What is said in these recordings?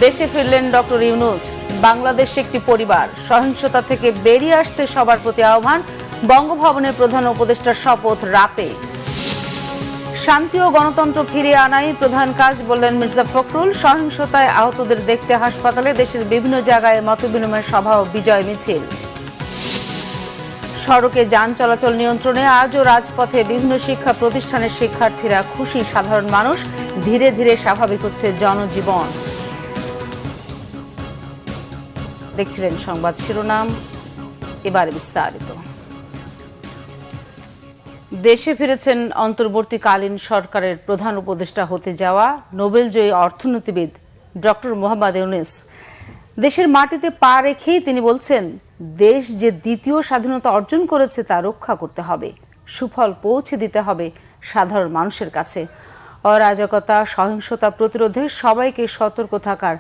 দেশে ফিরলেন ডক্টর ইউনূস। বাংলাদেশ একটি পরিবার, সহিংসতা থেকে বেরিয়ে আসতে সবার প্রতি আহ্বান। বঙ্গভবনের প্রধান উপদেষ্টার শপথ রাতে। শান্তি ও গণতন্ত্র ফিরিয়ে আনাই প্রধান কাজ বললেন মির্জা ফখরুল। সহিংসতায় আহতদের দেখতে হাসপাতালে, দেশের বিভিন্ন জায়গায় মতবিনিময় সভা ও বিজয় মিছিল। সড়কে যান চলাচল নিয়ন্ত্রণে আজও রাজপথে বিভিন্ন শিক্ষা প্রতিষ্ঠানের শিক্ষার্থীরা খুশি। সাধারণ মানুষ, ধীরে ধীরে স্বাভাবিক হচ্ছে জনজীবন। দেখছিলেন সংবাদ শিরোনাম, এবারে বিস্তারিত। দেশে ফিরেছেন অন্তর্বর্তীকালীন সরকারের প্রধান উপদেষ্টা হতে যাওয়া নোবেলজয়ী অর্থনীতিবিদ ডক্টর মোহাম্মদ ইউনূস। দেশের মাটিতে পা রেখেই তিনি বলছেন, দেশ যে দ্বিতীয় স্বাধীনতা অর্জন করেছে তা রক্ষা করতে হবে, সুফল পৌঁছে দিতে হবে সাধারণ মানুষের কাছে। অরাজকতা, সহিংসতা প্রতিরোধে সবাইকে সতর্ক থাকার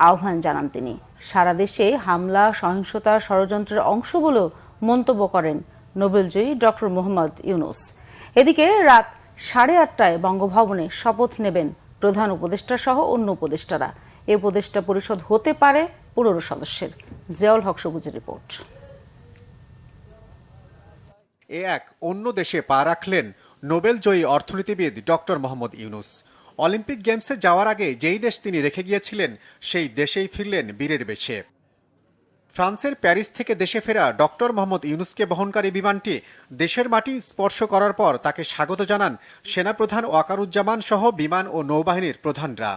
আহ্বান জানান তিনি। সারা দেশে হামলা, সহিংসতা ষড়যন্ত্রের অংশ বলেও মন্তব্য করেন নোবেলজয়ী ডক্টর মোহাম্মদ ইউনূস। এদিকে রাত 8:30টায় বঙ্গভবনে শপথ নেবেন প্রধান উপদেষ্টা সহ অন্য উপদেষ্টারা। এ উপদেষ্টা পরিষদ হতে পারে 15 সদস্যের। জিয়াউল হক সবুজের রিপোর্ট। এক অন্য দেশে পা রাখলেন নোবেলজয়ী অর্থনীতিবিদ ডক্টর মোহাম্মদ ইউনূস। অলিম্পিক গেমসে যাওয়ার আগে যেই দেশ তিনি রেখে গিয়েছিলেন সেই দেশেই ফিরলেন বীরের বেশে। ফ্রান্সের প্যারিস থেকে দেশে ফেরা ডক্টর মোহাম্মদ ইউনূসকে বহনকারী বিমানটি দেশের মাটি স্পর্শ করার পর তাকে স্বাগত জানান সেনাপ্রধান ওয়াকারুজ্জামান সহ বিমান ও নৌবাহিনীর প্রধানরা।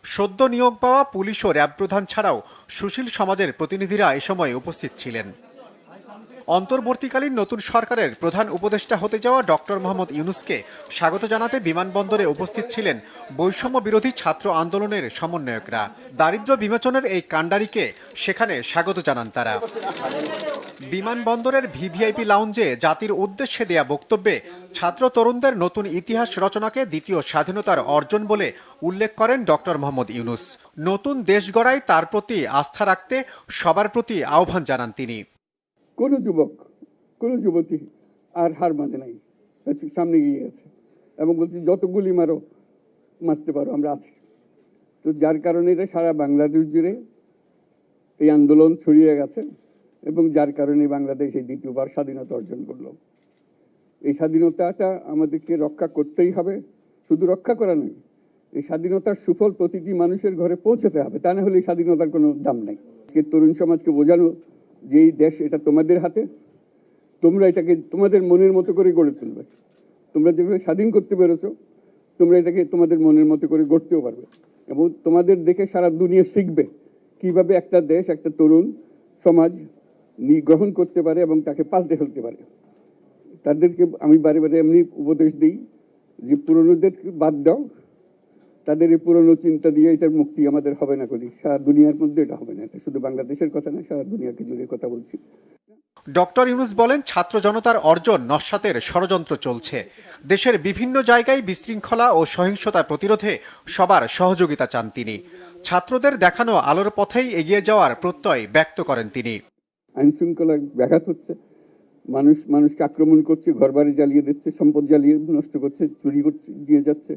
সদ্য নিয়োগ পাওয়া পুলিশ ও র্যাব প্রধান ছাড়াও সুশীল সমাজের প্রতিনিধিরা এ সময় উপস্থিত ছিলেন। অন্তর্বর্তীকালীন নতুন সরকারের প্রধান উপদেষ্টা হতে যাওয়া ডক্টর মোহাম্মদ ইউনূসকে স্বাগত জানাতে বিমানবন্দরে উপস্থিত ছিলেন বৈষম্য বিরোধী ছাত্র আন্দোলনের সমন্বয়করা। দারিদ্র্য বিমোচনের এই কাণ্ডারিকে সেখানে স্বাগত জানান তারা। বিমানবন্দরের ভিভিআইপি লাউঞ্জে জাতির উদ্দেশ্যে দেয়া বক্তব্যে ছাত্র তরুণদের নতুন ইতিহাস রচনাকে দ্বিতীয় স্বাধীনতার অর্জন বলে উল্লেখ করেন ডক্টর মোহাম্মদ ইউনূস। নতুন দেশ গড়ায় তার প্রতি আস্থা রাখতে সবার প্রতি আহ্বান জানান তিনি। কোনো যুবক, কোনো যুবতী আর হার মানে নাই, সামনে গিয়ে আছে এবং বলছি যত গুলি মারতে পারো, আমরা আছি। তো যার কারণে এটা সারা বাংলাদেশ জুড়ে এই আন্দোলন ছড়িয়ে গেছে এবং যার কারণে বাংলাদেশ এই দ্বিতীয়বার স্বাধীনতা অর্জন করলো। এই স্বাধীনতাটা আমাদেরকে রক্ষা করতেই হবে, শুধু রক্ষা করা নয়, এই স্বাধীনতার সুফল প্রতিটি মানুষের ঘরে পৌঁছাতে হবে, তা না হলে এই স্বাধীনতার কোনো দাম নাই। আজকে তরুণ সমাজকে বোঝানো যে এই দেশ এটা তোমাদের হাতে, তোমরা এটাকে তোমাদের মনের মতো করে গড়ে তুলবে। তোমরা যেভাবে স্বাধীন করতে পেরেছো, তোমরা এটাকে তোমাদের মনের মতো করে গড়তেও পারবে এবং তোমাদের দেখে সারা দুনিয়া শিখবে কিভাবে একটা দেশ, একটা তরুণ সমাজ গ্রহণ করতে পারে এবং তাকে পাল্টে ফেলতে পারে। তাদেরকে আমি বারে বারে এমনি উপদেশ দিই যে পুরনোদেরকে বাদ দাও, তাদের এই পুরনো চিন্তা দিয়ে এটার মুক্তি আমাদের হবে না। করি সারা দুনিয়ার মধ্যে এটা হবে না, এটা শুধু বাংলাদেশের কথা না, সারা দুনিয়াকে জুড়ে কথা বলছি। ডক্টর ইউনূস বলেন, ছাত্র জনতার অর্জন নস্যাতের ষড়যন্ত্র চলছে। দেশের বিভিন্ন জায়গায় বিশৃঙ্খলা ও সহিংসতা প্রতিরোধে সবার সহযোগিতা চান তিনি। ছাত্রদের দেখানো আলোর পথেই এগিয়ে যাওয়ার প্রত্যয় ব্যক্ত করেন তিনি। আইন শৃঙ্খলা ব্যাঘাত হচ্ছে, মানুষকে আক্রমণ করছে, ঘরবাড়ি জ্বালিয়ে দিচ্ছে, সম্পদ জ্বালিয়ে নষ্ট করছে, চুরি করছে, দিয়ে যাচ্ছে,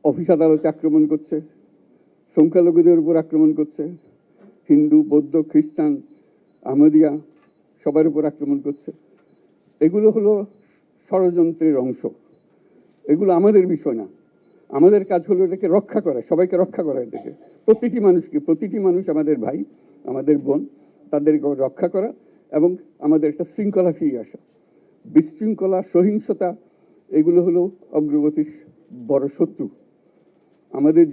অফিস আদালতে আক্রমণ করছে, সংখ্যালঘুদের উপর আক্রমণ করছে, হিন্দু, বৌদ্ধ, খ্রিস্টান, আহমদিয়া সবার উপর আক্রমণ করছে। এগুলো হলো ষড়যন্ত্রের অংশ, এগুলো আমাদের বিষয় না। আমাদের কাজ হলো এটাকে রক্ষা করা, সবাইকে রক্ষা করা, এটাকে প্রতিটি মানুষ আমাদের ভাই, আমাদের বোন, তাদেরকে রক্ষা করা এবং আমাদের একটা শৃঙ্খলা ফিরিয়ে আসা। বিশৃঙ্খলা, সহিংসতা এগুলো হলো অগ্রগতির বড় শত্রু। আমাদের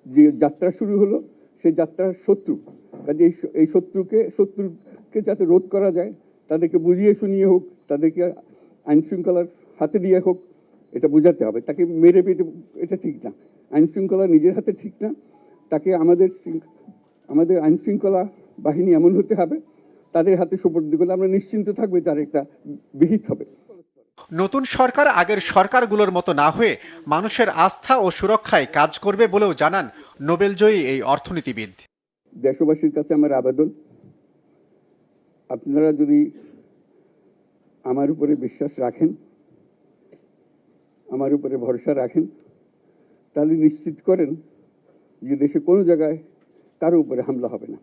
যে যাত্রা শুরু হলো সেই যাত্রার শত্রু, কাজে এই শত্রুকে যাতে রোধ করা যায়, তাদেরকে বুঝিয়ে শুনিয়ে হোক, তাদেরকে আইন শৃঙ্খলার হাতে দিয়ে হোক, এটা বোঝাতে হবে। তাকে মেরে পেটে এটা ঠিক না, আইন শৃঙ্খলা নিজের হাতে ঠিক না। তাকে আমাদের আইন শৃঙ্খলা বাহিনী এমন হতে হবে, তাদের হাতে সোপর্দ করলে আমরা নিশ্চিন্ত থাকবে তার একটা বিহিত হবে। নতুন সরকার আগের সরকারগুলোর মতো না হয়ে মানুষের আস্থা ও সুরক্ষায় কাজ করবে বলেও জানান নোবেলজয়ী এই অর্থনীতিবিদ। দেশবাসীর কাছে আমার আবেদন, আপনারা যদি আমার উপরে বিশ্বাস রাখেন, আমার উপরে ভরসা রাখেন, তাহলে নিশ্চিত করেন যে দেশে কোনো জায়গায় কারো উপরে হামলা হবে না।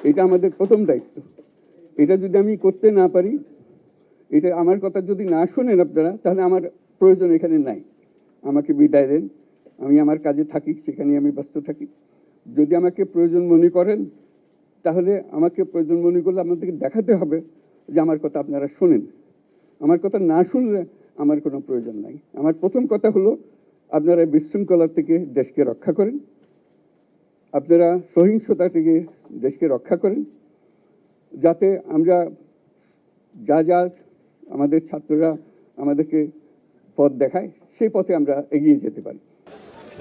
এটা আমাদের প্রথম দায়িত্ব। এটা যদি আমি করতে না পারি, এটা আমার কথা যদি না শোনেন আপনারা, তাহলে আমার প্রয়োজন এখানে নাই। আমাকে বিদায় দেন, আমি আমার কাজে থাকি, সেখানে আমি ব্যস্ত থাকি। যদি আমাকে প্রয়োজন মনে করেন, তাহলে আমাকে প্রয়োজন মনে করলে আপনাদেরকে দেখাতে হবে যে আমার কথা আপনারা শোনেন। আমার কথা না শুনলে আমার কোনো প্রয়োজন নাই। আমার প্রথম কথা হলো, আপনারা বিশৃঙ্খলা থেকে দেশকে রক্ষা করেন, আপনারা সহিংসতা থেকে দেশকে রক্ষা করেন, যাতে আমরা যা আমাদের ছাত্ররা আমাদেরকে পথ দেখায়, সেই পথে আমরা এগিয়ে যেতে পারি।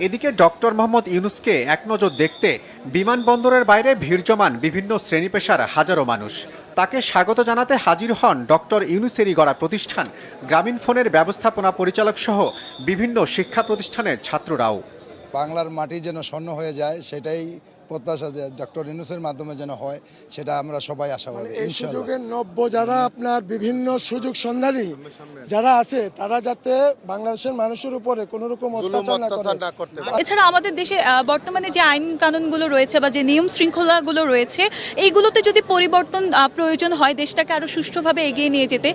এদিকে ডক্টর মোহাম্মদ ইউনূসকে এক নজর দেখতে বিমানবন্দরের বাইরে ভিড় জমান বিভিন্ন শ্রেণী পেশার হাজারো মানুষ। তাকে স্বাগত জানাতে হাজির হন ডক্টর ইউনূসেরই গড়া প্রতিষ্ঠান গ্রামীণফোনের ব্যবস্থাপনা পরিচালক সহ বিভিন্ন শিক্ষা প্রতিষ্ঠানের ছাত্ররাও। বাংলার মাটি যেন স্বর্ণ হয়ে যায়, সেটাই প্রত্যাশা যে ডক্টর ইউনূসের মাধ্যমে যেন হয়, সেটা আমরা সবাই আশাবাদী। এই সুযোগের নব্য যারা আপনার বিভিন্ন সুযোগ সন্ধানী যারা আছে, তারা যাতে বাংলাদেশের মানুষের উপরে কোনো রকম অত্যাচার না করে। এছাড়া আমাদের দেশে বর্তমানে যে আইন কানুনগুলো রয়েছে বা যে নিয়ম শৃঙ্খলাগুলো রয়েছে, এইগুলোতে যদি পরিবর্তন প্রয়োজন হয় দেশটাকে আরো সুষ্ঠুভাবে এগিয়ে নিয়ে যেতে,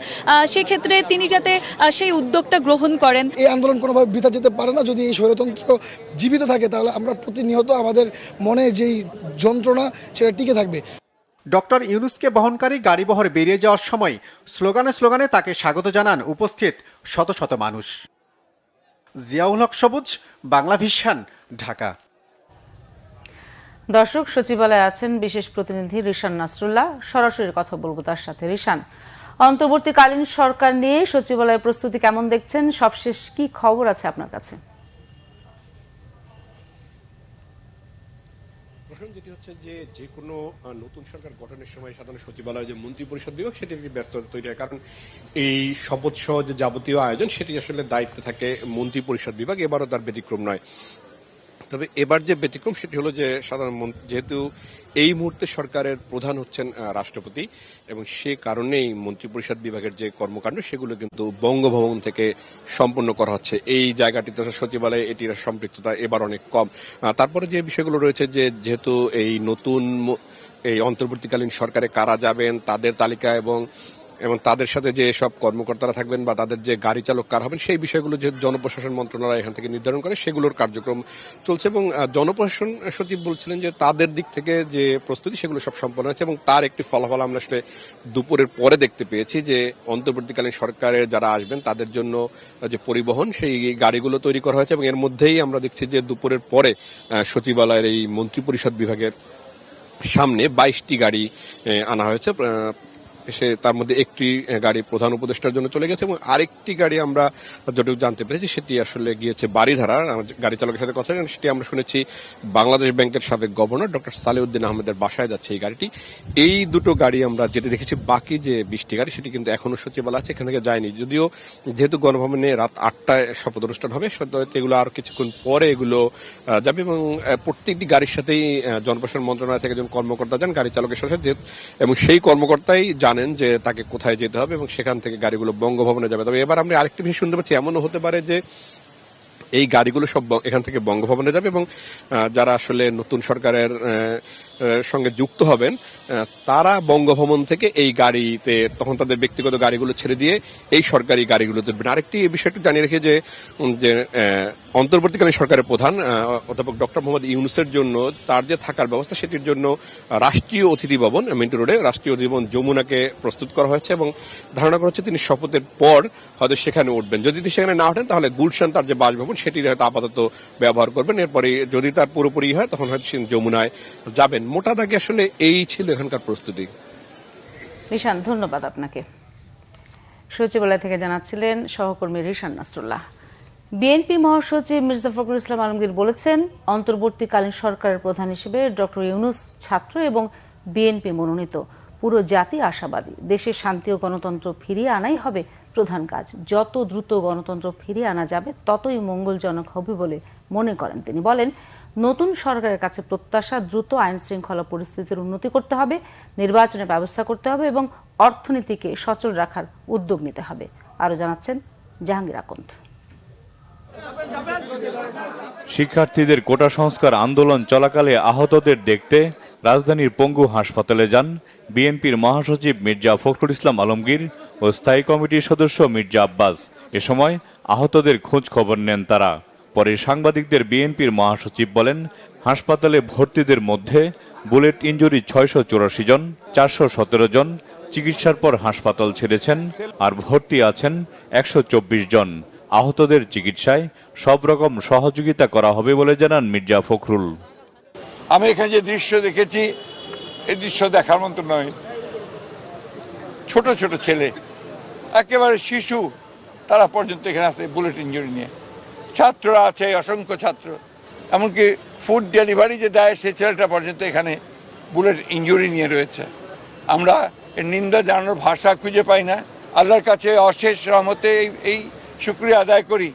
সেক্ষেত্রে তিনি যাতে সেই উদ্যোগটা গ্রহণ করেন। এই আন্দোলন কোনোভাবে বৃথা যেতে পারে না। যদি এই স্বৈরতন্ত্র জীবিত থাকে, তাহলে আমরা প্রতিনিয়ত আমাদের মনে যেই যন্ত্রণা, সেটা টিকে থাকবে। ডক্টর ইউনূসকে বহনকারী গাড়িবহর বেরিয়ে যাওয়ার সময় স্লোগানে তাকে স্বাগত জানান উপস্থিত শত শত মানুষ। জিয়াউল হক সবুজ, বাংলা ভিশন, ঢাকা। দর্শক, সচিবালয়ে আছেন বিশেষ প্রতিনিধি রিশান নাসরুল্লাহ। সরাসরি কথা বলবো তার সাথে। রিশান, অন্তর্বর্তীকালীন সরকার নিয়ে সচিবালয়ের প্রস্তুতি কেমন দেখছেন? সবশেষ কি খবর আছে আপনার কাছে? যেটি হচ্ছে যে কোনো নতুন সরকার গঠনের সময় সাধারণ সচিবালয় যে মন্ত্রী পরিষদ বিভাগ, সেটি একটি ব্যস্ততা তৈরি হয়। কারণ এই শপথ সহ যে যাবতীয় আয়োজন, সেটি আসলে দায়িত্বে থাকে মন্ত্রী পরিষদ বিভাগ। এবারও তার ব্যতিক্রম নয়। তবে এবার যে ব্যতিক্রম সেটি হলো যে যেহেতু এই মুহূর্তে সরকারের প্রধান হচ্ছেন রাষ্ট্রপতি, এবং সে কারণেই মন্ত্রিপরিষদ বিভাগের যে কর্মকাণ্ড সেগুলো কিন্তু বঙ্গভবন থেকে সম্পন্ন করা হচ্ছে। এই জায়গাটিতে সচিবালয়ে এটির সম্পৃক্ততা এবার অনেক কম। তারপরে যে বিষয়গুলো রয়েছে, যে যেহেতু এই নতুন এই অন্তর্বর্তীকালীন সরকারে কারা যাবেন, তাদের তালিকা এবং তাদের সাথে যে সব কর্মকর্তারা থাকবেন বা তাদের যে গাড়ি চালক কারা হবেন, সেই বিষয়গুলো যে জনপ্রশাসন মন্ত্রণালয় এখান থেকে নির্ধারণ করে, সেগুলোর কার্যক্রম চলছে। এবং জনপ্রশাসন সচিব বলছিলেন যে তাদের দিক থেকে যে প্রস্তুতি, সেগুলো সব সম্পন্ন হয়েছে। এবং তার একটি ফলাফল আমরা আসলে দুপুরের পরে দেখতে পেয়েছি, যে অন্তর্বর্তীকালীন সরকারে যারা আসবেন তাদের জন্য যে পরিবহন, সেই গাড়িগুলো তৈরি করা হয়েছে। এবং এর মধ্যেই আমরা দেখছি যে দুপুরের পরে সচিবালয়ের এই মন্ত্রিপরিষদ বিভাগের সামনে 22টি গাড়ি আনা হয়েছে। তার মধ্যে একটি গাড়ি প্রধান উপদেষ্টার জন্য চলে গেছে, এবং আরেকটি গাড়ি আমরা যতটুকু জানতে পেরেছি সেটি আসলে গিয়েছে বাড়িধারা। গাড়ি চালকের সাথে কথা বলেন, সেটি আমরা শুনেছি বাংলাদেশ ব্যাংকের সাবেক গভর্নর ডক্টর সালেউদ্দিন আহমেদের বাসায় যাচ্ছে এই গাড়িটি। এই দুটো গাড়ি আমরা যেতে দেখেছি। বাকি যে 20টি গাড়ি, সেটি কিন্তু এখনো সচিবালয় আছে, এখান থেকে যায়নি। যদিও যেহেতু গণভবনে রাত 8টায় শপথ অনুষ্ঠান হবে, এগুলো আর কিছুক্ষণ পরে এগুলো যাবে। এবং প্রত্যেকটি গাড়ির সাথেই জনপ্রশাসন মন্ত্রণালয় থেকে একজন কর্মকর্তা যান গাড়ি চালকের সাথে, এবং সেই কর্মকর্তাই জানেন যে তাকে কোথায় যেতে হবে, এবং সেখান থেকে গাড়িগুলো বঙ্গভবনে যাবে। তবে এবার আমরা আরেকটি বিষয় শুনতে পাচ্ছি, এমনও হতে পারে যে এই গাড়িগুলো সব এখান থেকে বঙ্গভবনে যাবে, এবং যারা আসলে নতুন সরকারের সঙ্গে যুক্ত হবেন তারা বঙ্গভবন থেকে এই গাড়িতে তখন তাদের ব্যক্তিগত গাড়িগুলো ছেড়ে দিয়ে এই সরকারি গাড়িগুলো তুলবেন। আরেকটি বিষয়টি জানিয়ে রেখে যে অন্তর্বর্তীকালীন সরকারের প্রধান অধ্যাপক ডক্টর মোহাম্মদ ইউনূসের জন্য তার যে থাকার ব্যবস্থা, সেটির জন্য রাষ্ট্রীয় অতিথি ভবন মিন্টু রোডে রাষ্ট্রীয় অতিথি ভবন যমুনাকে প্রস্তুত করা হয়েছে। এবং ধারণা করা হচ্ছে তিনি শপথের পর হয়তো সেখানে উঠবেন। যদি তিনি সেখানে না ওঠেন, তাহলে গুলশান তার যে বাসভবন, সেটি হয়তো আপাতত ব্যবহার করবেন। এরপরে যদি তার পুরোপুরি হয়, তখন হয়তো যমুনায় যাবেন। মোটা দাগে আসলে এই ছিল এখানকার প্রস্তুতি। রিশান, ধন্যবাদ আপনাকে। সচিবালয় থেকে জানাচ্ছিলেন সহকর্মী রিশান নাসরুল্লাহ। বিএনপি মহাসচিব মির্জা ফখরুল ইসলাম আলমগীর বলেছেন, অন্তর্বর্তীকালীন সরকারের প্রধান হিসেবে ডক্টর ইউনূস ছাত্র এবং বিএনপি মনোনীত। পুরো জাতি আশাবাদী। দেশে শান্তি ও গণতন্ত্র ফিরিয়ে আনাই হবে প্রধান কাজ। যত দ্রুত গণতন্ত্র ফিরিয়ে আনা যাবে, ততই মঙ্গলজনক হবে বলে মনে করেন তিনি। বলেন, নতুন সরকারের কাছে প্রত্যাশা, দ্রুত আইন শৃঙ্খলা পরিস্থিতির উন্নতি করতে হবে, নির্বাচনের ব্যবস্থা করতে হবে এবং অর্থনীতিকে সচল রাখার উদ্যোগ নিতে হবে। আরও জানাচ্ছেন জাহাঙ্গীর আকন্দ। শিক্ষার্থীদের কোটা সংস্কার আন্দোলন চলাকালে আহতদের দেখতে রাজধানীর পঙ্গু হাসপাতালে যান বিএনপির মহাসচিব মির্জা ফখরুল ইসলাম আলমগীর ও স্থায়ী কমিটির সদস্য মির্জা আব্বাস। এ সময় আহতদের খোঁজ খবর নেন তারা। পরে সাংবাদিকদের বিএনপির মহাসচিব বলেন, হাসপাতালে ভর্তিদের মধ্যে বুলেট ইনজুরি 684 জন, 417 জন চিকিৎসার পর হাসপাতাল ছেড়েছেন, আর ভর্তি আছেন 124 জন। আহতদের চিকিৎসায় সব রকম সহযোগিতা করা হবে বলে জানান মির্জা ফখরুল। আমি এখানে যে দৃশ্য দেখেছি, এই দৃশ্য দেখার মতো নয়। ছোট ছোট ছেলে, একেবারে শিশু, তারা পর্যন্ত এখানে আছে বুলেট ইনজুরি নিয়ে। ছাত্ররা আছে, অসংখ্য ছাত্র, এমনকি ফুড ডেলিভারি যে দেয় সেই ছেলেটা পর্যন্ত এখানে বুলেট ইনজুরি নিয়ে রয়েছে। আমরা এর নিন্দা জানানোর ভাষা খুঁজে পাই না। আল্লাহর কাছে অশেষ রহমতে এই শুকরিয়া আদায় করি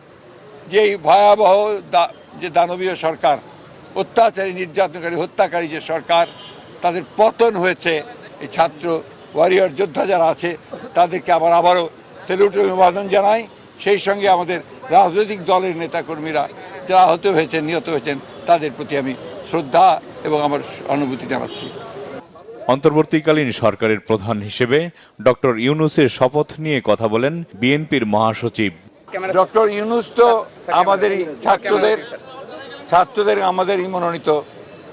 যে এই ভয়াবহ যে দানবীয় সরকার, অত্যাচারী, নির্যাতনকারী, হত্যাকারী যে সরকার, তাদের পতন হয়েছে। এই ছাত্র ওয়ারিয়র যোদ্ধা যারা আছে তাদেরকে আবারও স্যালুট অভিবাদন জানাই। সেই সঙ্গে আমাদের রাজনৈতিক দলের নেতাকর্মীরা যারা আহত হয়েছেন, নিহত হয়েছেন, তাদের প্রতি আমি শ্রদ্ধা এবং আমার অনুভূতি জানাচ্ছি। অন্তর্বর্তীকালীন সরকারের প্রধান হিসেবে ডক্টর ইউনূসের শপথ নিয়ে কথা বলেন বিএনপির মহাসচিব। ডক্টর ইউনূস তো আমাদেরই ছাত্রদের আমাদেরই মনোনীত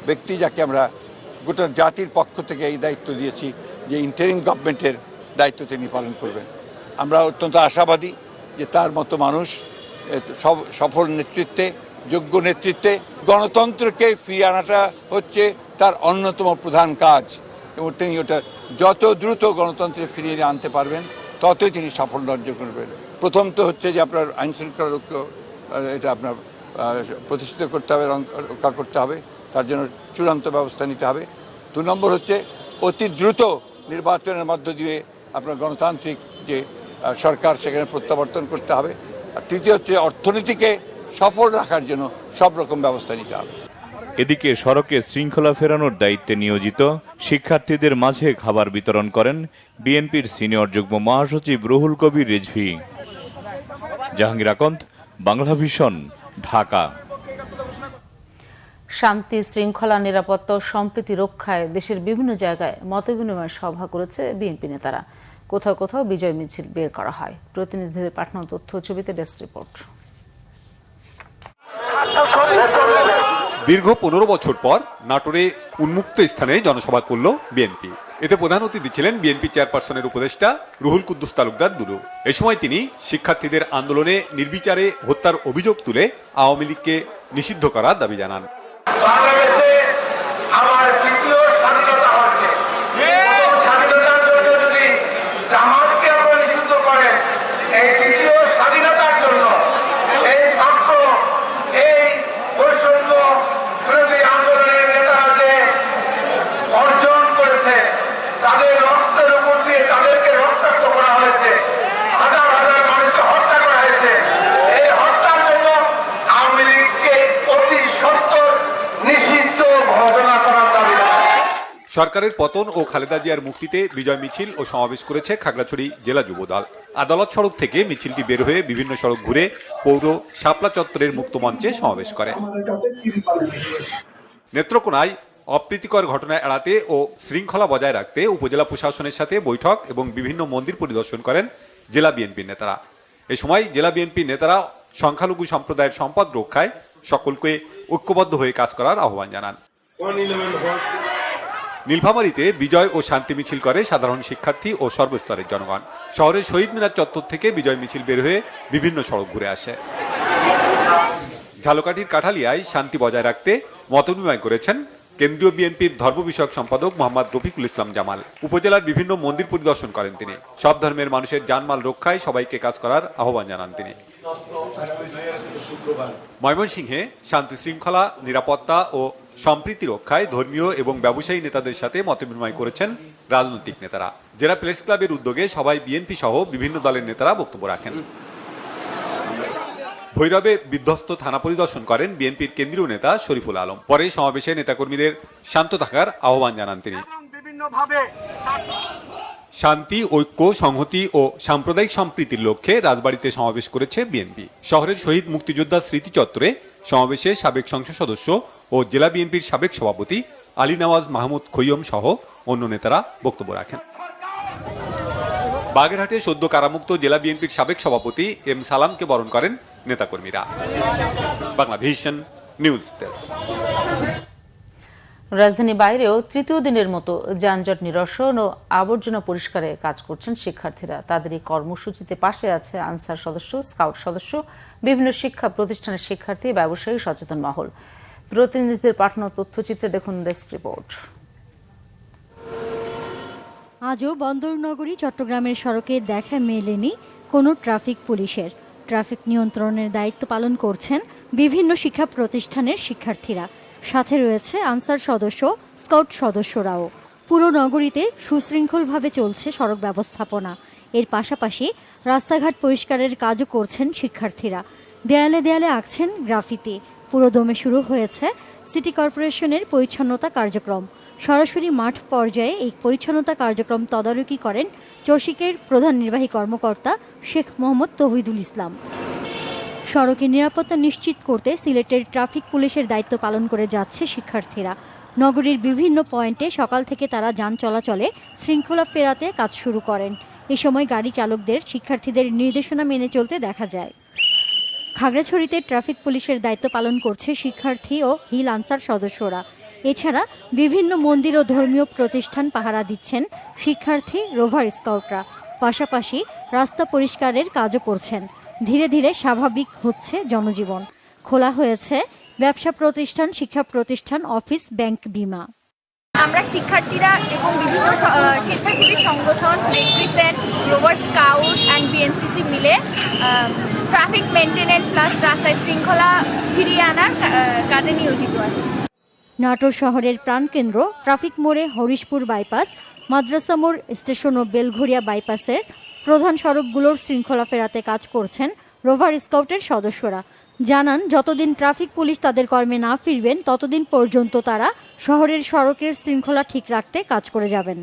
ব্যক্তি, যাকে আমরা গোটা জাতির পক্ষ থেকে এই দায়িত্ব দিয়েছি যে ইন্টারিম গভর্নমেন্টের দায়িত্ব তিনি পালন করবেন। আমরা অত্যন্ত আশাবাদী যে তার মতো মানুষ সফল নেতৃত্বে, যোগ্য নেতৃত্বে গণতন্ত্রকে ফিরিয়ে আনাটা হচ্ছে তার অন্যতম প্রধান কাজ, এবং তিনি ওটা যত দ্রুত গণতন্ত্রে ফিরিয়ে আনতে পারবেন ততই তিনি সাফল্য অর্জন করবেন। প্রথম তো হচ্ছে যে আপনার আইন শৃঙ্খলা এটা আপনার প্রতিষ্ঠিত করতে হবে, রক্ষা করতে হবে, তার জন্য চূড়ান্ত ব্যবস্থা নিতে হবে। 2 নম্বর হচ্ছে অতি দ্রুত নির্বাচনের মধ্য দিয়ে আপনার গণতান্ত্রিক যে সরকার সেখানে প্রত্যাবর্তন করতে হবে। আর তৃতীয় হচ্ছে অর্থনীতিকে সফল রাখার জন্য সব রকম ব্যবস্থা নিতে হবে। এদিকে সড়কে শৃঙ্খলা ফেরানোর দায়িত্বে নিয়োজিত শিক্ষার্থীদের মাঝে খাবার বিতরণ করেন বিএনপির সিনিয়র যুগ্ম মহাসচিব রুহুল কবির রিজভী। জাহাঙ্গীর আকন্দ, বাংলা ভিশন, ঢাকা। শান্তি, শৃঙ্খলা, নিরাপত্তা ও সম্প্রীতি রক্ষায় দেশের বিভিন্ন জায়গায় মতবিনিময় সভা করেছে বিএনপি নেতারা। কোথাও কোথাও বিজয় মিছিল বের করা হয়। প্রতিনিধিদের পাঠানো তথ্য ছবিতে ডেস্ক রিপোর্ট। দীর্ঘ 15 বছর পর নাটোরে উন্মুক্ত স্থানে জনসভা করল বিএনপি। এতে প্রধান অতিথি ছিলেন বিএনপি চেয়ারপারসনের উপদেষ্টা রুহুল কুদ্দুস তালুকদার দুলু। এ সময় তিনি শিক্ষার্থীদের আন্দোলনে নির্বিচারে হত্যার অভিযোগ তুলে আওয়ামী লীগকে নিষিদ্ধ করার দাবি জানান। বাংলাদেশে আমার দ্বিতীয় স্বাধীনতা হচ্ছে, স্বাধীনতার জন্য যদি জামাতকে আপনারা নিষিদ্ধ করেন, এই দ্বিতীয় স্বাধীনতার জন্য এই ছাত্র, এই বৈষম্য বিরোধী আন্দোলনের নেতারা যে অর্জন করেছে, তাদের রক্তের উপর দিয়ে তাদেরকে রক্তাক্ত করা হয়েছে, হাজার হাজার মানুষকে হত্যা করা হয়েছে। এই হত্যার জন্য আওয়ামী লীগকে অতি সত্বর নিষিদ্ধ ঘোষণা করার দাবি। সরকারের পতন ও খালেদা জিয়ার মুক্তিতে বিজয় মিছিল ও সমাবেশ করেছে খাগড়াছড়ি জেলা যুবদল। আদালত সড়ক থেকে মিছিলটি বের হয়ে বিভিন্ন সড়ক ঘুরে পৌর শাপলা চত্বরের মুক্ত মঞ্চে সমাবেশ করে। নেত্রকোনায় অপ্রীতিকর ঘটনা এড়াতে ও শৃঙ্খলা বজায় রাখতে উপজেলা প্রশাসনের সাথে বৈঠক এবং বিভিন্ন মন্দির পরিদর্শন করেন জেলা বিএনপির নেতারা। এ সময় জেলা বিএনপির নেতারা সংখ্যালঘু সম্প্রদায়ের সম্পদ রক্ষায় সকলকে ঐক্যবদ্ধ হয়ে কাজ করার আহ্বান জানান। নীলফামারীতে বিজয় ও শান্তি মিছিল করে সাধারণ শিক্ষার্থী ও সর্বস্তরের জনগণ। শহরের শহীদ মিনার চত্বর থেকে বিজয় মিছিল বের হয়ে বিভিন্ন সড়ক ঘুরে আসে। ঝালকাঠির কাঠালিয়ায় শান্তি বজায় রাখতে মতবিনিময় করেছেন কেন্দ্রীয় বিএনপির ধর্ম বিষয়ক সম্পাদক মোহাম্মদ রফিকুল ইসলাম জামাল। উপজেলার বিভিন্ন মন্দির পরিদর্শন করেন তিনি। সব ধর্মের মানুষের জানমাল রক্ষায় সবাইকে কাজ করার আহ্বান জানান তিনি। ময়মনসিংহে শান্তি শৃঙ্খলা, নিরাপত্তা ও সম্প্রীতি রক্ষায় ধর্মীয় এবং ব্যবসায়ী নেতাদের সাথে মতবিনিময় করেছেন রাজনৈতিক নেতারা। জেলা প্রেস ক্লাবের উদ্যোগে সবাই বিএনপি সহ বিভিন্ন দলের নেতারা বক্তব্য রাখেন। ভৈরবে বিধ্বস্ত থানা পরিদর্শন করেন বিএনপির কেন্দ্রীয় নেতা শরীফুল আলম। পরে সমাবেশে নেতাকর্মীদের শান্ত থাকার আহ্বান জানান তিনি। শান্তি, ঐক্য, সংহতি ও সাম্প্রদায়িক সম্প্রীতির লক্ষ্যে রাজবাড়ীতে সমাবেশ করেছে বিএনপি। শহরের শহীদ মুক্তিযোদ্ধা স্মৃতি চত্বরে সমাবেশে সাবেক সংসদ সদস্য ও জেলা বিএনপির সাবেক সভাপতি আলী নওয়াজ মাহমুদ খৈয়ম সহ অন্য নেতারা বক্তব্য রাখেন। বাগেরহাটে সদ্য কারামুক্ত জেলা বিএনপির সাবেক সভাপতি এম সালামকে বরণ করেন নেতাকর্মীরা। Banglavision news desk. রাজধানীর বাইরেও তৃতীয় দিনের মতো যানজট নিরসন ও আবর্জনা পরিষ্কারে কাজ করছেন শিক্ষার্থীরা। তাদের এই কর্মসূচিতে পাশে আছে আনসার সদস্য, স্কাউট সদস্য, বিভিন্ন শিক্ষা প্রতিষ্ঠানের শিক্ষার্থী, ব্যবসায়ী, সচেতন মহল। প্রতিনিধিদের পাঠানো তথ্যচিত্রে দেখুন ডেস্ক রিপোর্ট। আজও বন্দরনগরী চট্টগ্রামের সড়কে দেখা মেলেনি কোনো ট্রাফিক পুলিশের। ট্রাফিক নিয়ন্ত্রণের দায়িত্ব পালন করছেন বিভিন্ন শিক্ষা প্রতিষ্ঠানের শিক্ষার্থীরা, সাথে রয়েছে আনসার সদস্য, স্কাউট সদস্যরাও। পুরো নগরীতে সুশৃঙ্খলভাবে চলছে সড়ক ব্যবস্থাপনা। এর পাশাপাশি রাস্তাঘাট পরিষ্কারের কাজও করছেন শিক্ষার্থীরা। দেয়ালে দেয়ালে আঁকছেন গ্রাফিতি। পুরোদমে শুরু হয়েছে সিটি কর্পোরেশনের পরিচ্ছন্নতা কার্যক্রম। সরাসরি মাঠ পর্যায়ে এই পরিচ্ছন্নতা কার্যক্রম তদারকি করেন চসিকের প্রধান নির্বাহী কর্মকর্তা শেখ মোহাম্মদ তৌহিদুল ইসলাম। সড়কে নিরাপত্তা নিশ্চিত করতে সিলেটের ট্রাফিক পুলিশের দায়িত্ব পালন করে যাচ্ছে শিক্ষার্থীরা। নগরীর বিভিন্ন পয়েন্টে সকাল থেকে তারা যান চলাচলে শৃঙ্খলা ফেরাতে কাজ শুরু করেন। এ সময় গাড়ি চালকদের শিক্ষার্থীদের নির্দেশনা মেনে চলতে দেখা যায়। খাগড়াছড়িতে ট্রাফিক পুলিশের দায়িত্ব পালন করছে শিক্ষার্থী ও হিল আনসার সদস্যরা। এছাড়া বিভিন্ন মন্দির ও ধর্মীয় প্রতিষ্ঠান পাহারা দিচ্ছেন শিক্ষার্থী, রোভার স্কাউটরা। পাশাপাশি রাস্তা পরিষ্কারের কাজও করছেন। ধীরে ধীরে স্বাভাবিক হচ্ছে জনজীবন। খোলা হয়েছে ব্যবসা প্রতিষ্ঠান, শিক্ষা প্রতিষ্ঠান, অফিস, ব্যাংক, বিমা। আমরা শিক্ষার্থীরা এবং বিভিন্ন স্বেচ্ছাসেবী সংগঠন, red crescent, rover scout and BNCC মিলে ট্রাফিক মেনটেনেন্স প্লাস রাস্তায় শৃঙ্খলা ফিরিয়ে আনার কাজে নিয়োজিত আছি। নাটোর শহরের প্রাণকেন্দ্র ট্রাফিক মোড়ে হরিশপুর বাইপাস, মাদ্রাসা মোড় স্টেশন ও বেলঘরিয়া বাইপাসের প্রধান সড়কগুলোর শৃঙ্খলা ফেরাতে কাজ করছেন রোভার স্কাউটের সদস্যরা। জানান, যতদিন ট্রাফিক পুলিশ তাদের কর্মে না ফিরবেন ততদিন পর্যন্ত তারা শহরের সড়কের শৃঙ্খলা ঠিক রাখতে কাজ করে যাবেন।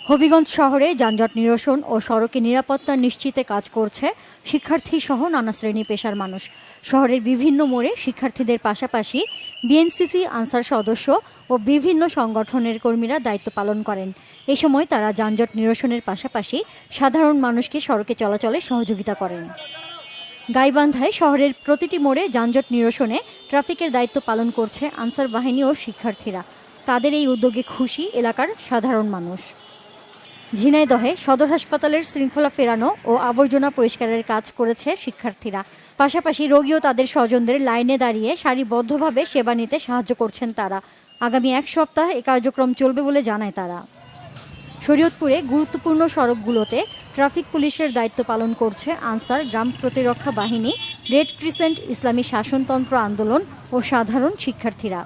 হবিগঞ্জ শহরে যানজট নিরসন ও সড়কে নিরাপত্তা নিশ্চিতে কাজ করছে শিক্ষার্থী সহ নানা শ্রেণী পেশার মানুষ। শহরের বিভিন্ন মোড়ে শিক্ষার্থীদের পাশাপাশি বিএনসিসি, আনসার সদস্য ও বিভিন্ন সংগঠনের কর্মীরা দায়িত্ব পালন করেন। এ সময় তারা যানজট নিরসনের পাশাপাশি সাধারণ মানুষকে সড়কে চলাচলে সহযোগিতা করেন। গাইবান্ধায় শহরের প্রতিটি মোড়ে যানজট নিরসনে ট্রাফিকের দায়িত্ব পালন করছে আনসার বাহিনী ও শিক্ষার্থীরা। তাদের এই উদ্যোগে খুশি এলাকার সাধারণ মানুষ। ঝিনাইদহে সদর হাসপাতালের শৃঙ্খলা ফেরানো ও আবর্জনা পরিষ্কারের কাজ করেছে শিক্ষার্থীরা। পাশাপাশি রোগী ও তাদের স্বজনদের লাইনে দাঁড়িয়ে সারিবদ্ধভাবে সেবা নিতে সাহায্য করছেন তারা। আগামী এক সপ্তাহ এ কার্যক্রম চলবে বলে জানায় তারা। শরীয়তপুরে গুরুত্বপূর্ণ সড়কগুলোতে ট্রাফিক পুলিশের দায়িত্ব পালন করছে আনসার, গ্রাম প্রতিরক্ষা বাহিনী, রেড ক্রিসেন্ট, ইসলামী শাসনতন্ত্র আন্দোলন ও সাধারণ শিক্ষার্থীরা।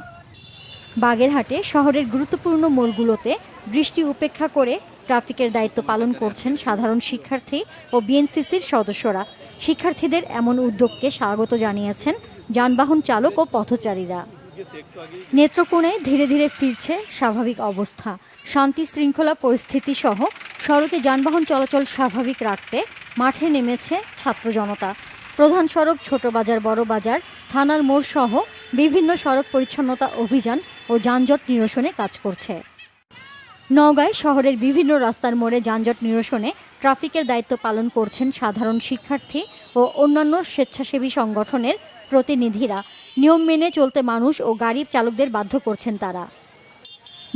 বাগেরহাটে শহরের গুরুত্বপূর্ণ মোড়গুলোতে বৃষ্টি উপেক্ষা করে ট্রাফিকের দায়িত্ব পালন করছেন সাধারণ শিক্ষার্থী ও বিএনসিসির সদস্যরা। শিক্ষার্থীদের এমন উদ্যোগকে স্বাগত জানিয়েছেন যানবাহন চালক ও পথচারীরা। নেত্রকোণায় ধীরে ধীরে ফিরছে স্বাভাবিক অবস্থা। শান্তি শৃঙ্খলা পরিস্থিতি সহ সড়কে যানবাহন চলাচল স্বাভাবিক রাখতে মাঠে নেমেছে ছাত্র জনতা। প্রধান সড়ক, ছোট বাজার, বড় বাজার, থানার মোড় সহ বিভিন্ন সড়ক পরিচ্ছন্নতা অভিযান ও যানজট নিরসনে কাজ করছে। নওগাঁয় শহরের বিভিন্ন রাস্তার মোড়ে যানজট নিরসনে ট্রাফিকের দায়িত্ব পালন করছেন সাধারণ শিক্ষার্থী ও অন্যান্য স্বেচ্ছাসেবী সংগঠনের প্রতিনিধিরা। নিয়ম মেনে চলতে মানুষ ও গাড়ি চালকদের বাধ্য করছেন তারা।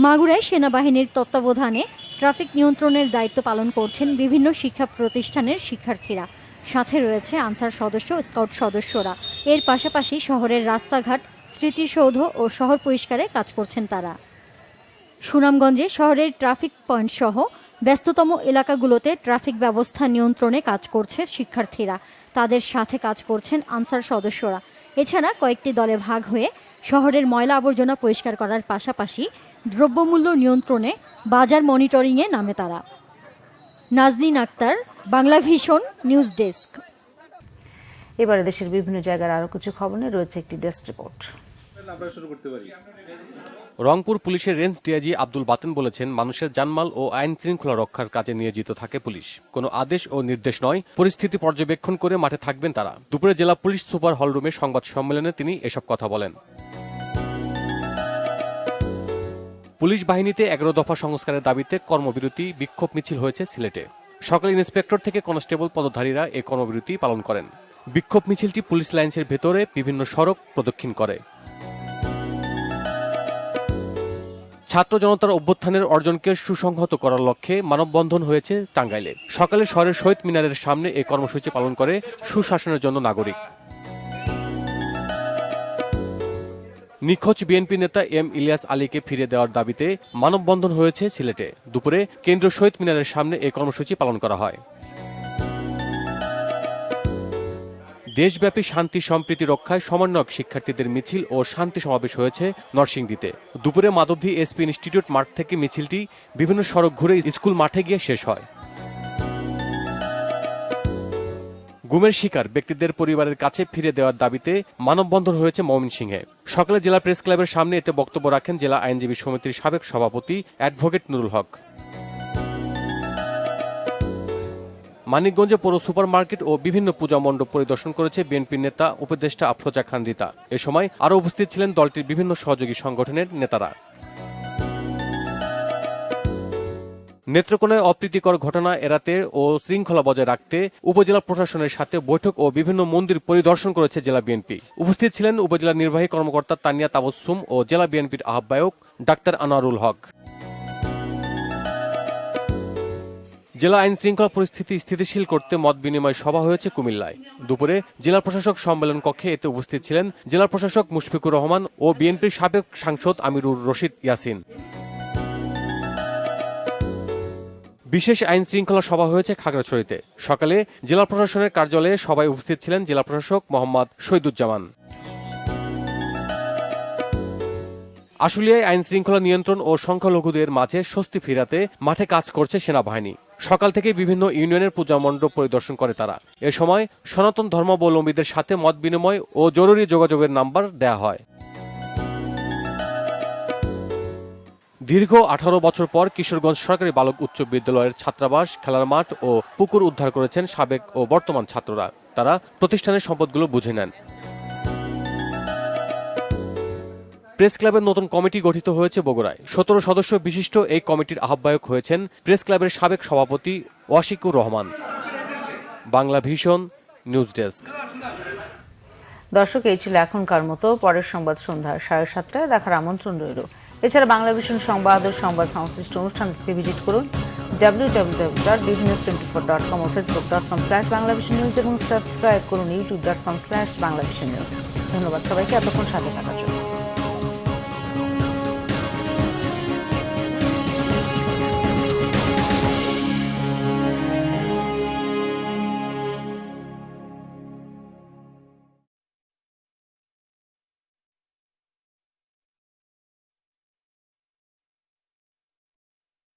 মাগুরায় সেনাবাহিনীর তত্ত্বাবধানে ট্রাফিক নিয়ন্ত্রণের দায়িত্ব পালন করছেন বিভিন্ন শিক্ষা প্রতিষ্ঠানের শিক্ষার্থীরা। সাথে রয়েছে আনসার সদস্য, স্কাউট সদস্যরা। এর পাশাপাশি শহরের রাস্তাঘাট, স্মৃতিসৌধ ও শহর পরিষ্কারে কাজ করছেন তারা। সুনামগঞ্জে শহরের ট্রাফিক পয়েন্ট সহ ব্যস্ততম এলাকাগুলোতে ট্রাফিক ব্যবস্থা নিয়ন্ত্রণে কাজ করছে শিক্ষার্থীরা। তাদের সাথে কাজ করছেন আনসার সদস্যরা। এছাড়া কয়েকটি দলে ভাগ হয়ে শহরের ময়লা আবর্জনা পরিষ্কার করার পাশাপাশি দ্রব্যমূল্য নিয়ন্ত্রণে বাজার মনিটরিংয়ে নামে তারা। Naznin Akter, Banglavision news desk. এবারে দেশের বিভিন্ন জায়গার আরও কিছু খবর নিয়ে রয়েছে একটি ডেস্ক রিপোর্ট। রংপুর পুলিশের রেঞ্জ ডিআইজি আব্দুল বাতেন বলেছেন, মানুষের জানমাল ও আইন শৃঙ্খলা রক্ষার কাজে নিয়োজিত থাকে পুলিশ। কোনো আদেশ ও নির্দেশ নয়, পরিস্থিতি পর্যবেক্ষণ করে মাঠে থাকবেন তারা। দুপুরে জেলা পুলিশ সুপার হলরুমে সংবাদ সম্মেলনে তিনি এসব কথা বলেন। পুলিশ বাহিনীতে 11 দফা সংস্কারের দাবিতে কর্মবিরতি বিক্ষোভ মিছিল হয়েছে সিলেটে। সকালে ইন্সপেক্টর থেকে কনস্টেবল পদধারীরা এই কর্মবিরতি পালন করেন। বিক্ষোভ মিছিলটি পুলিশ লাইন্সের ভেতরে বিভিন্ন সড়ক প্রদক্ষিণ করে। ছাত্র জনতার অভ্যুত্থানের অর্জনকে সুসংহত করার লক্ষ্যে মানববন্ধন হয়েছে টাঙ্গাইলে। সকালে শহরের শহীদ মিনারের সামনে এই কর্মসূচি পালন করে সুশাসনের জন্য নাগরিক। নিখোঁজ বিএনপি নেতা এম ইলিয়াস আলীকে ফিরিয়ে দেওয়ার দাবিতে মানববন্ধন হয়েছে সিলেটে। দুপুরে কেন্দ্রীয় শহীদ মিনারের সামনে এই কর্মসূচি পালন করা হয়। দেশব্যাপী শান্তি সম্প্রীতি রক্ষায় সমন্বয়ক শিক্ষার্থীদের মিছিল ও শান্তি সমাবেশ হয়েছে নরসিংদীতে। দুপুরে মাধবদী এসপি ইনস্টিটিউট মাঠ থেকে মিছিলটি বিভিন্ন সড়ক ঘুরে স্কুল মাঠে গিয়ে শেষ হয়। গুমের শিকার ব্যক্তিদের পরিবারের কাছে ফিরে দেওয়ার দাবিতে মানববন্ধন হয়েছে ময়মনসিংহে। সকালে জেলা প্রেস ক্লাবের সামনে এতে বক্তব্য রাখেন জেলা আইনজীবী সমিতির সাবেক সভাপতি অ্যাডভোকেট নুরুল হক। মানিকগঞ্জে পৌর সুপার মার্কেট ও বিভিন্ন পূজা মণ্ডপ পরিদর্শন করেছে বিএনপির নেতা উপদেষ্টা আফরোজা খান রিতা। এ সময় আরও উপস্থিত ছিলেন দলটির বিভিন্ন সহযোগী সংগঠনের নেতারা। নেত্রকোনায় অপ্রীতিকর ঘটনা এড়াতে ও শৃঙ্খলা বজায় রাখতে উপজেলা প্রশাসনের সাথে বৈঠক ও বিভিন্ন মন্দির পরিদর্শন করেছে জেলা বিএনপি। উপস্থিত ছিলেন উপজেলা নির্বাহী কর্মকর্তা তানিয়া তাবসসুম ও জেলা বিএনপির আহ্বায়ক ডাক্তার আনোয়ারুল হক। জেলা আইন শৃঙ্খলা পরিস্থিতি স্থিতিশীল করতে মত বিনিময় সভা হয়েছে কুমিল্লায়। দুপুরে জেলা প্রশাসক সম্মেলন কক্ষে এতে উপস্থিত ছিলেন জেলা প্রশাসক মুশফিকুর রহমান ও বিএনপির সাবেক সাংসদ আমিরুর রশিদ ইয়াসিন। বিশেষ আইন শৃঙ্খলা সভা হয়েছে খাগড়াছড়িতে। সকালে জেলা প্রশাসনের কার্যালয়ে সভায় উপস্থিত ছিলেন জেলা প্রশাসক মোহাম্মদ শহীদুজ্জামান। আশুলিয়ায় আইন শৃঙ্খলা নিয়ন্ত্রণ ও সংখ্যালঘুদের মাঝে স্বস্তি ফেরাতে মাঠে কাজ করছে সেনাবাহিনী। সকাল থেকে বিভিন্ন ইউনিয়নের পূজা মণ্ডপ পরিদর্শন করে তারা। এ সময় সনাতন ধর্মাবলম্বীদের সাথে মত বিনিময় ও জরুরি যোগাযোগের নাম্বার দেয়া হয়। দীর্ঘ 18 বছর পর কিশোরগঞ্জ সরকারি বালক উচ্চ বিদ্যালয়ের ছাত্রাবাস, খেলার মাঠ ও পুকুর উদ্ধার করেছেন সাবেক ও বর্তমান ছাত্ররা। তারা প্রতিষ্ঠানের সম্পদগুলো বুঝে নেন। প্রেস ক্লাবের নতুন কমিটি গঠিত হয়েছে বগুড়ায়। 17 সদস্য বিশিষ্ট এই কমিটির আহ্বায়ক হয়েছেন প্রেস ক্লাবের সাবেক সভাপতি Washiqur Rahman. Bangla vision news desk. দর্শক, এই ছিল এখনকার মতো। পরের সংবাদ সন্ধ্যা 7:30টায় দেখার আমন্ত্রণ রইল। এছাড়া বাংলা ভিশন সংবাদ ও সংবাদ সংশ্লিষ্ট অনুষ্ঠান থেকে ভিজিট করুন www.bvnews24.com ও facebook.com/banglavisionnews এবং সাবস্ক্রাইব করুন youtube.com/banglavisionnews। ধন্যবাদ সবাইকে এতক্ষণ সাথে থাকার জন্য।